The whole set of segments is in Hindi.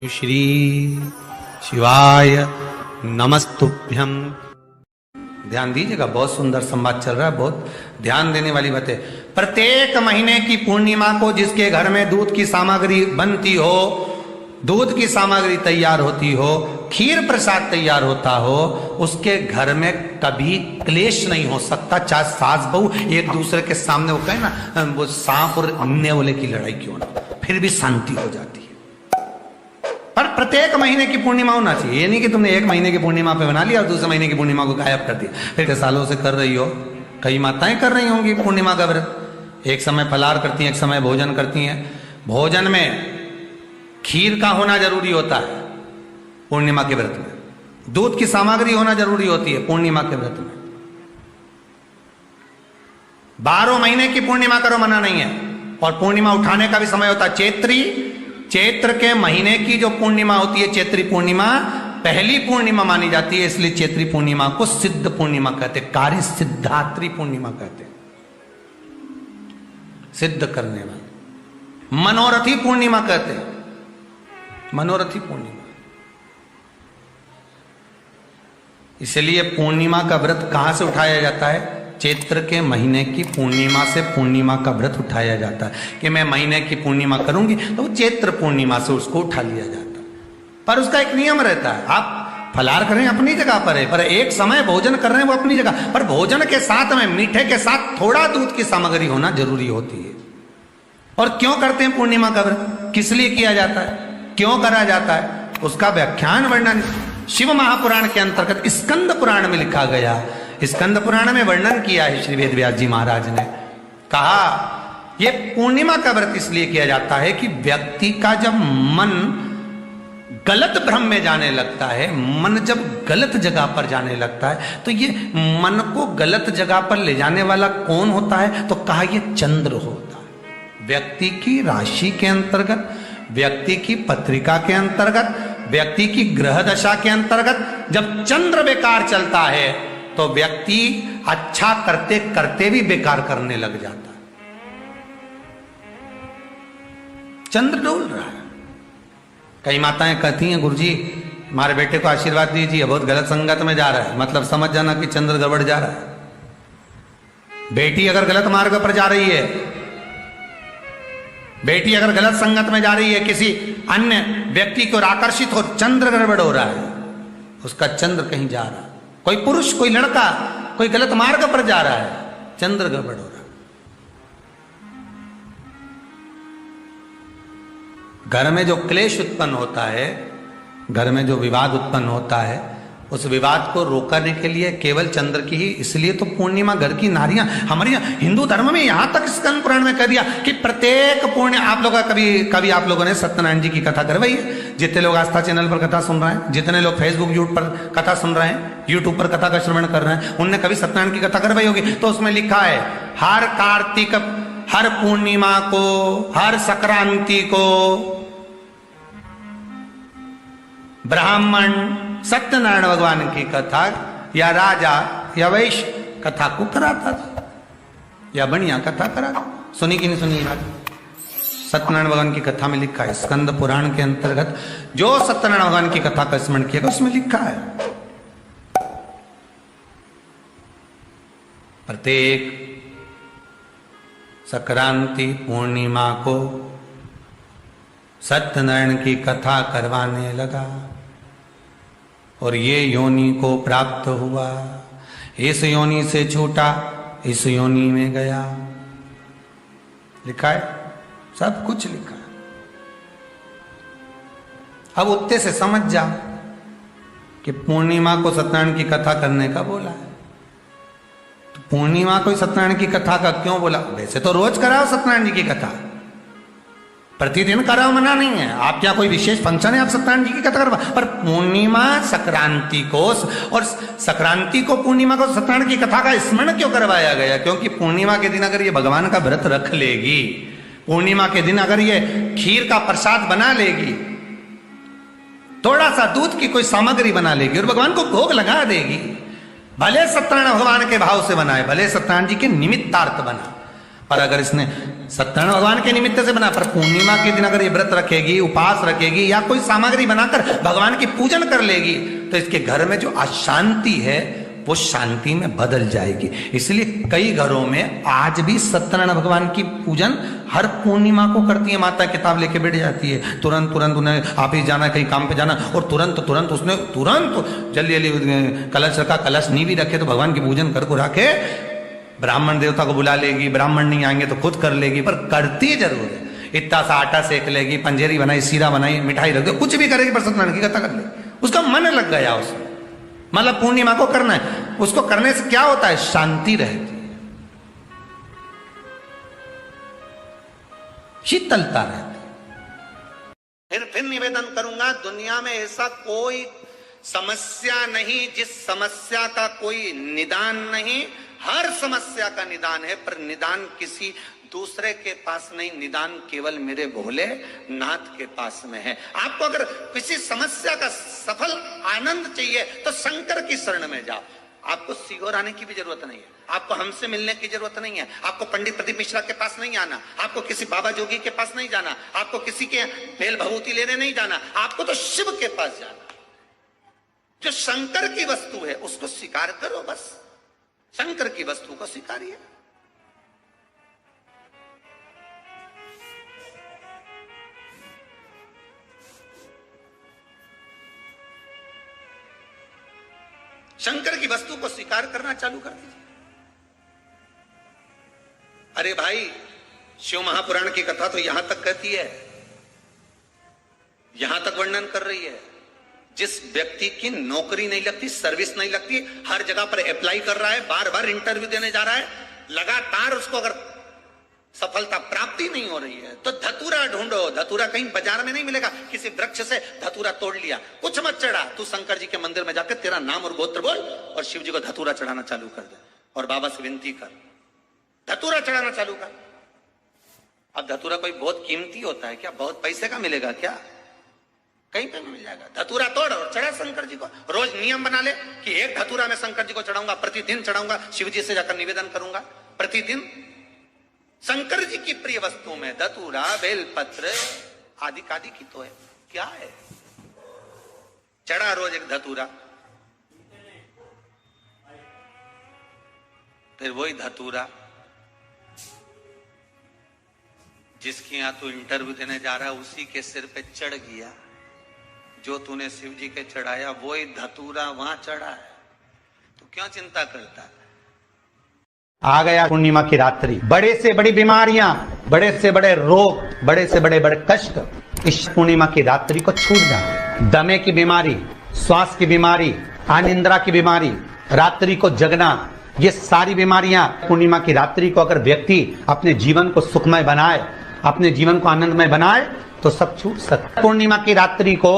श्री शिवाय नमस्तुभ्यं। ध्यान दीजिएगा, बहुत सुंदर संवाद चल रहा है, बहुत ध्यान देने वाली बात है। प्रत्येक महीने की पूर्णिमा को जिसके घर में दूध की सामग्री बनती हो, दूध की सामग्री तैयार होती हो, खीर प्रसाद तैयार होता हो, उसके घर में कभी क्लेश नहीं हो सकता। चाहे सास बहू एक दूसरे के सामने वो कहे ना, वो सांप और नेवले की लड़ाई क्यों ना, फिर भी शांति हो जाती है। पर प्रत्येक महीने की पूर्णिमा होना चाहिए। ये नहीं कि तुमने एक महीने की पूर्णिमा पे बना लिया और दूसरे महीने की पूर्णिमा को गायब कर दिया, फिर के सालों से कर रही हो। कई माताएं कर रही होंगी पूर्णिमा का व्रत, एक समय फलाहार करती हैं, एक समय भोजन करती हैं। भोजन में खीर का होना जरूरी होता है पूर्णिमा के व्रत में, दूध की सामग्री होना जरूरी होती है पूर्णिमा के व्रत में। 12 महीने की पूर्णिमा करो, मना नहीं है। और पूर्णिमा उठाने का भी समय होता है। चैत्र के महीने की जो पूर्णिमा होती है, चैत्री पूर्णिमा पहली पूर्णिमा मानी जाती है, इसलिए चैत्री पूर्णिमा को सिद्ध पूर्णिमा कहते हैं, कार्य सिद्धात्री पूर्णिमा कहते हैं, सिद्ध करने वाली। मनोरथी पूर्णिमा कहते हैं, मनोरथी पूर्णिमा। इसलिए पूर्णिमा का व्रत कहां से उठाया जाता है? चैत्र के महीने की पूर्णिमा से पूर्णिमा का व्रत उठाया जाता है कि मैं महीने की पूर्णिमा करूंगी, तो चैत्र पूर्णिमा से उसको उठा लिया जाता है। पर उसका एक नियम रहता है, आप फलाहार कर रहे हैं अपनी जगह पर है, पर एक समय भोजन कर रहे हैं वो अपनी जगह पर। भोजन के साथ में मीठे के साथ थोड़ा दूध की सामग्री होना जरूरी होती है। और क्यों करते हैं पूर्णिमा का व्रत, किस लिए किया जाता है, क्यों करा जाता है, उसका व्याख्यान वर्णन शिव महापुराण के अंतर्गत स्कंद पुराण में लिखा गया। स्कंद पुराण में वर्णन किया है श्री वेद व्यास जी महाराज ने। कहा यह पूर्णिमा का व्रत इसलिए किया जाता है कि व्यक्ति का जब मन गलत भ्रम में जाने लगता है, मन जब गलत जगह पर जाने लगता है, तो ये मन को गलत जगह पर ले जाने वाला कौन होता है? तो कहा यह चंद्र होता है। व्यक्ति की राशि के अंतर्गत, व्यक्ति की पत्रिका के अंतर्गत, व्यक्ति की ग्रह दशा के अंतर्गत जब चंद्र बेकार चलता है तो व्यक्ति अच्छा करते करते भी बेकार करने लग जाता है। चंद्र डोल रहा है। कई माताएं कहती हैं, गुरुजी हमारे बेटे को आशीर्वाद दीजिए, बहुत गलत संगत में जा रहा है। मतलब समझ जाना कि चंद्र गड़बड़ जा रहा है। बेटी अगर गलत मार्ग पर जा रही है, बेटी अगर गलत संगत में जा रही है, किसी अन्य व्यक्ति को आकर्षित हो, चंद्र गड़बड़ हो रहा है, उसका चंद्र कहीं जा रहा है। कोई पुरुष, कोई लड़का कोई गलत मार्ग पर जा रहा है, चंद्र गड़बड़ हो रहा है। घर में जो क्लेश उत्पन्न होता है, घर में जो विवाद उत्पन्न होता है, उस विवाद को रोकने के लिए केवल चंद्र की ही, इसलिए तो पूर्णिमा घर की नारियां, हमारे हिंदू धर्म में यहां तक स्कंद पुराण में कह दिया कि प्रत्येक पूर्ण, आप लोग कभी आप लोगों ने सत्यनारायण जी की कथा करवाई है? जितने लोग आस्था चैनल पर कथा सुन रहे हैं, जितने लोग फेसबुक यूट्यूब पर कथा सुन रहे हैं, यूट्यूब पर कथा का श्रवण कर रहे हैं, उनने कभी सत्यनारायण की कथा करवाई होगी। तो उसमें लिखा है, हर कार्तिक, हर पूर्णिमा को, हर संक्रांति को ब्राह्मण सत्यनारायण भगवान की कथा या राजा या वैश्य कथा को कराता था, या बढ़िया कथा करा। सुनी कि नहीं सुनी बात? सत्यनारायण भगवान की कथा में लिखा है, स्कंद पुराण के अंतर्गत जो सत्यनारायण भगवान की कथा का स्मरण किया उसमें लिखा है, प्रत्येक संक्रांति पूर्णिमा को सत्यनारायण की कथा करवाने लगा और ये योनि को प्राप्त हुआ, इस योनि से छूटा, इस योनि में गया। लिखा है, सब कुछ लिखा है। अब उत्ते से समझ जा कि पूर्णिमा को सत्यनारायण की कथा करने का बोला है, तो पूर्णिमा को सत्यनारायण की कथा का क्यों बोला? वैसे तो रोज कराओ सत्यनारायण जी की कथा, प्रतिदिन कराओ, मना नहीं है। आप क्या कोई विशेष फंक्शन है आप सत्यनारायण जी की कथा करवा, पर पूर्णिमा संक्रांति को, और संक्रांति को पूर्णिमा को सत्यनारायण की कथा का स्मरण क्यों करवाया गया? क्योंकि पूर्णिमा के दिन अगर ये भगवान का व्रत रख लेगी, पूर्णिमा के दिन अगर ये खीर का प्रसाद बना लेगी, थोड़ा सा दूध की कोई सामग्री बना लेगी और भगवान को भोग लगा देगी, भले सत्यनारायण भगवान के भाव से बनाए, भले सत्यनारायण जी के निमित्तार्थ बना, पर अगर इसने सत्यनारायण भगवान के निमित्त से बना, पर पूर्णिमा के दिन अगर ये व्रत रखेगी, उपवास रखेगी या कोई सामग्री बनाकर भगवान की पूजन कर लेगी तो इसके घर में जो अशांति है वो शांति में बदल जाएगी। इसलिए कई घरों में आज भी सत्यनारायण भगवान की पूजन हर पूर्णिमा को करती है। माता किताब लेके बैठ जाती है, तुरंत तुरंत उन्हें ऑफिस जाना, कहीं काम पे जाना, और तुरंत तुरंत उसने तुरंत जल्दी जल्दी कलश रखा, कलश नहीं भी रखे तो भगवान की पूजन कर को रखे, ब्राह्मण देवता को बुला लेगी, ब्राह्मण नहीं आएंगे तो खुद कर लेगी, पर करती जरूर है। इतना सा आटा सेक लेगी, पंजेरी बनाई, सीरा बनाई, मिठाई रख दो, कुछ भी करेगी पर सत्यनारायण की कथा कर ले, उसका मन लग गया उसमें। मतलब पूर्णिमा को करना है, उसको करने से क्या होता है, शांति रहती है, शीतलता रहती है। फिर निवेदन करूंगा, दुनिया में ऐसा कोई समस्या नहीं जिस समस्या का कोई निदान नहीं। हर समस्या का निदान है, पर निदान किसी दूसरे के पास नहीं, निदान केवल मेरे भोले नाथ के पास में है। आपको अगर किसी समस्या का सफल आनंद चाहिए तो शंकर की शरण में जाओ। आपको सीहोर आने की भी जरूरत नहीं है, आपको हमसे मिलने की जरूरत नहीं है, आपको पंडित प्रदीप मिश्रा के पास नहीं आना, आपको किसी बाबा जोगी के पास नहीं जाना, आपको किसी के बेल भभूति लेने नहीं जाना, आपको तो शिव के पास जाना। जो शंकर की वस्तु है उसको स्वीकार करो, बस शंकर की वस्तु को स्वीकारिए। शंकर की वस्तु को स्वीकार करना चालू कर दीजिए। अरे भाई, शिव महापुराण की कथा तो यहां तक कहती है, यहां तक वर्णन कर रही है, जिस व्यक्ति की नौकरी नहीं लगती, सर्विस नहीं लगती, हर जगह पर अप्लाई कर रहा है, बार बार इंटरव्यू देने जा रहा है, लगातार उसको अगर सफलता प्राप्ति नहीं हो रही है तो धतूरा ढूंढो। धतूरा कहीं बाजार में नहीं मिलेगा, किसी वृक्ष से धतूरा तोड़ लिया, कुछ मत चढ़ा, तू शंकर जी के मंदिर में जाकर तेरा नाम और गोत्र बोल और शिव जी को धतूरा चढ़ाना चालू कर दे और बाबा से विनती कर, धतूरा चढ़ाना चालू कर। अब धतूरा कोई बहुत कीमती होता है क्या, बहुत पैसे का मिलेगा क्या, कहीं पे मिल जाएगा। धतूरा तोड़ और चढ़ा शंकर जी को। रोज नियम बना ले कि एक धतूरा मैं शंकर जी को चढ़ाऊंगा, प्रतिदिन चढ़ाऊंगा, शिव जी से जाकर निवेदन करूंगा प्रतिदिन। शंकर जी की प्रिय वस्तु में धतूरा, बेलपत्र आदि कादि की तो है, क्या है, चढ़ा रोज एक धतूरा, फिर वही धतूरा जिसके यहां तू इंटरव्यू देने जा रहा है उसी के सिर पे चढ़ गया, जो तूने शिव जी के चढ़ाया वही धतूरा वहां चढ़ा है, तो क्यों चिंता करता है। आ गया पूर्णिमा की रात्रि, बड़े से बड़ी बीमारियां, बड़े से बड़े रोग, बड़े से बड़े बड़े कष्ट इस पूर्णिमा की रात्रि को छूट जाए। दमे की बीमारी, श्वास की बीमारी, अनिद्रा की बीमारी, रात्रि को जगना, ये सारी बीमारियां पूर्णिमा की रात्रि को अगर व्यक्ति अपने जीवन को सुखमय बनाए, अपने जीवन को आनंदमय बनाए तो सब छूट सकता। पूर्णिमा की रात्रि को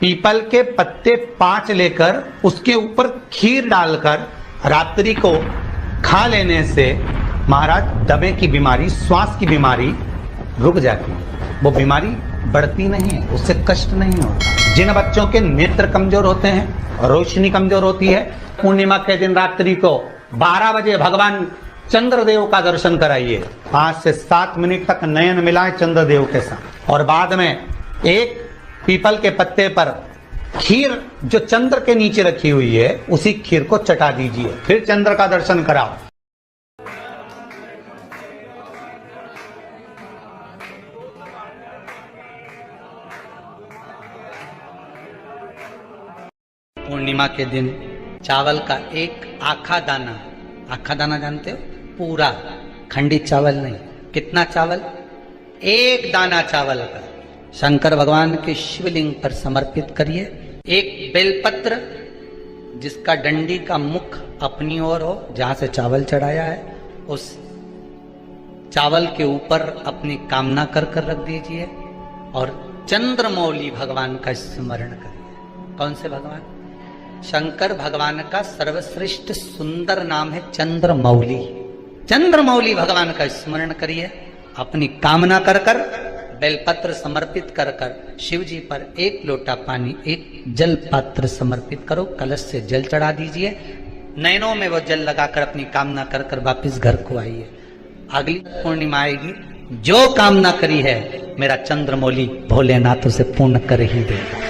पीपल के पत्ते 5 लेकर उसके ऊपर खीर डालकर रात्रि को खा लेने से महाराज दमे की बीमारी, श्वास की बीमारी रुक जाती है, वो बीमारी बढ़ती नहीं है, उससे कष्ट नहीं होता। जिन बच्चों के नेत्र कमजोर होते हैं, रोशनी कमजोर होती है, पूर्णिमा के दिन रात्रि को 12 बजे भगवान चंद्रदेव का दर्शन कराइए। 5 से 7 मिनट तक नयन मिलाए चंद्रदेव के साथ और बाद में एक पीपल के पत्ते पर खीर जो चंद्र के नीचे रखी हुई है उसी खीर को चटा दीजिए, फिर चंद्र का दर्शन कराओ। पूर्णिमा के दिन चावल का एक आखा दाना जानते हो, पूरा खंडित चावल नहीं, कितना चावल, एक दाना चावल का शंकर भगवान के शिवलिंग पर समर्पित करिए। एक बेलपत्र जिसका डंडी का मुख अपनी ओर हो, जहां से चावल चढ़ाया है उस चावल के ऊपर अपनी कामना कर रख दीजिए और चंद्रमौली भगवान का स्मरण करिए। कौन से भगवान? शंकर भगवान का सर्वश्रेष्ठ सुंदर नाम है चंद्रमौली। चंद्रमौली भगवान का स्मरण करिए, अपनी कामना कर बेलपत्र समर्पित कर शिव जी पर एक लोटा पानी, एक जल पात्र समर्पित करो, कलश से जल चढ़ा दीजिए, नैनों में वो जल लगाकर अपनी कामना कर वापिस घर को आइए। अगली पूर्णिमा आएगी जो कामना करी है मेरा चंद्रमौली भोलेनाथ उसे पूर्ण कर ही देगा।